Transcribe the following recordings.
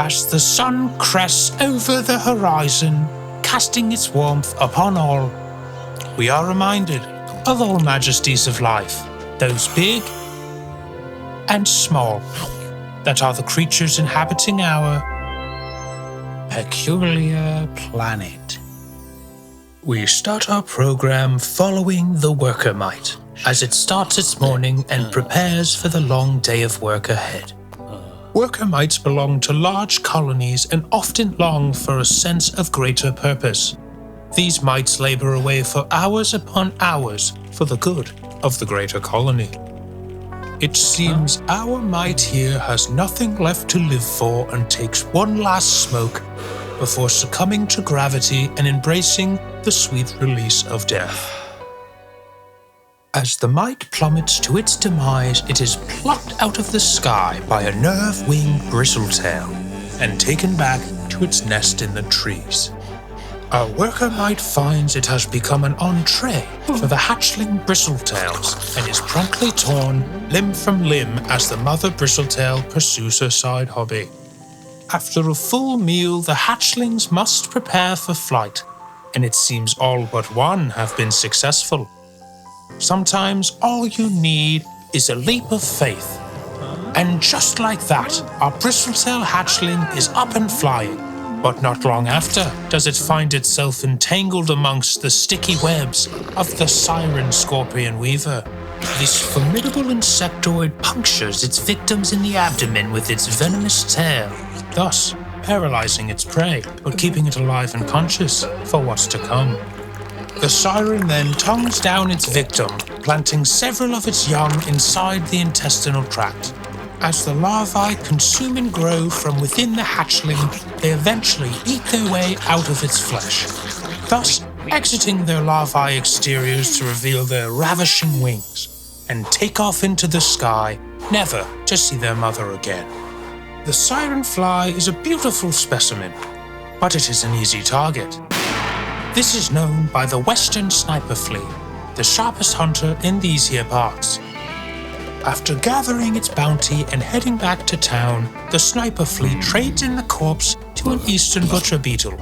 As the sun crests over the horizon, casting its warmth upon all, we are reminded of all majesties of life, those big and small, that are the creatures inhabiting our peculiar planet. We start our program following the worker mite as it starts its morning and prepares for the long day of work ahead. Worker mites belong to large colonies and often long for a sense of greater purpose. These mites labor away for hours upon hours for the good of the greater colony. It seems our mite here has nothing left to live for and takes one last smoke before succumbing to gravity and embracing the sweet release of death. As the mite plummets to its demise, it is plucked out of the sky by a nerve-winged bristletail and taken back to its nest in the trees. Our worker mite finds it has become an entree for the hatchling bristletails and is promptly torn limb from limb as the mother bristletail pursues her side hobby. After a full meal, the hatchlings must prepare for flight, and it seems all but one have been successful. Sometimes all you need is a leap of faith. And just like that, our bristletail hatchling is up and flying. But not long after does it find itself entangled amongst the sticky webs of the Siren scorpion weaver. This formidable insectoid punctures its victims in the abdomen with its venomous tail, thus paralyzing its prey, but keeping it alive and conscious for what's to come. The Siren then tongues down its victim, planting several of its young inside the intestinal tract. As the larvae consume and grow from within the hatchling, they eventually eat their way out of its flesh, thus exiting their larvae exteriors to reveal their ravishing wings and take off into the sky, never to see their mother again. The siren fly is a beautiful specimen, but it is an easy target. This is known by the western sniper flea, the sharpest hunter in these here parts. After gathering its bounty and heading back to town, the sniper flea trades in the corpse to an eastern butcher beetle,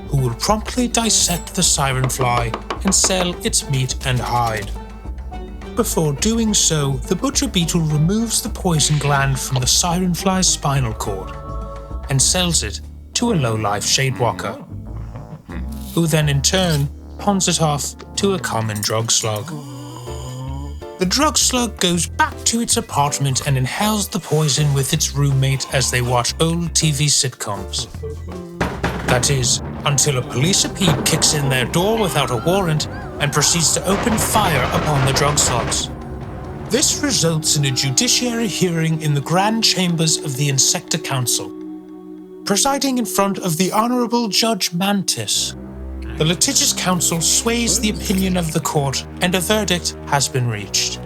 who will promptly dissect the siren fly and sell its meat and hide. Before doing so, the butcher beetle removes the poison gland from the siren fly's spinal cord and sells it to a low-life shadewalker, who then in turn pawns it off to a common drug slug. The drug slug goes back to its apartment and inhales the poison with its roommate as they watch old TV sitcoms. That is, until a police appeal kicks in their door without a warrant and proceeds to open fire upon the drug slugs. This results in a judiciary hearing in the grand chambers of the Insecta Council. Presiding in front of the Honourable Judge Mantis, the litigious council sways the opinion of the court and a verdict has been reached.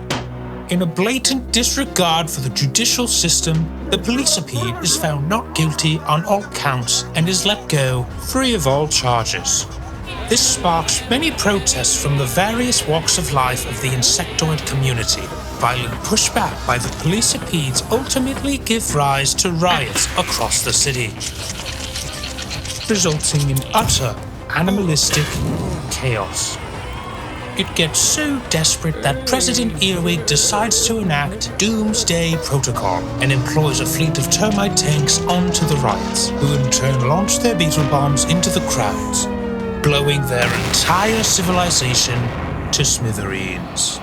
In a blatant disregard for the judicial system, the police appeal is found not guilty on all counts and is let go free of all charges. This sparks many protests from the various walks of life of the insectoid community. Violent pushback by the police appeals ultimately give rise to riots across the city, resulting in utter animalistic chaos. It gets so desperate that President Earwig decides to enact Doomsday Protocol and employs a fleet of termite tanks onto the riots, who in turn launch their beetle bombs into the crowds, blowing their entire civilization to smithereens.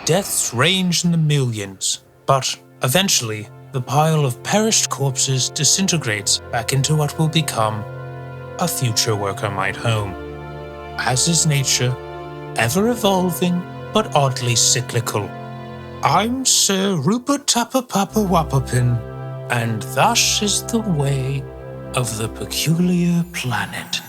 Deaths range in the millions, but eventually the pile of perished corpses disintegrates back into what will become a future worker mite home. As is nature, ever evolving but oddly cyclical. I'm Sir Rupert Tupperpupperwupperpin, and thus is the way of the peculiar planet.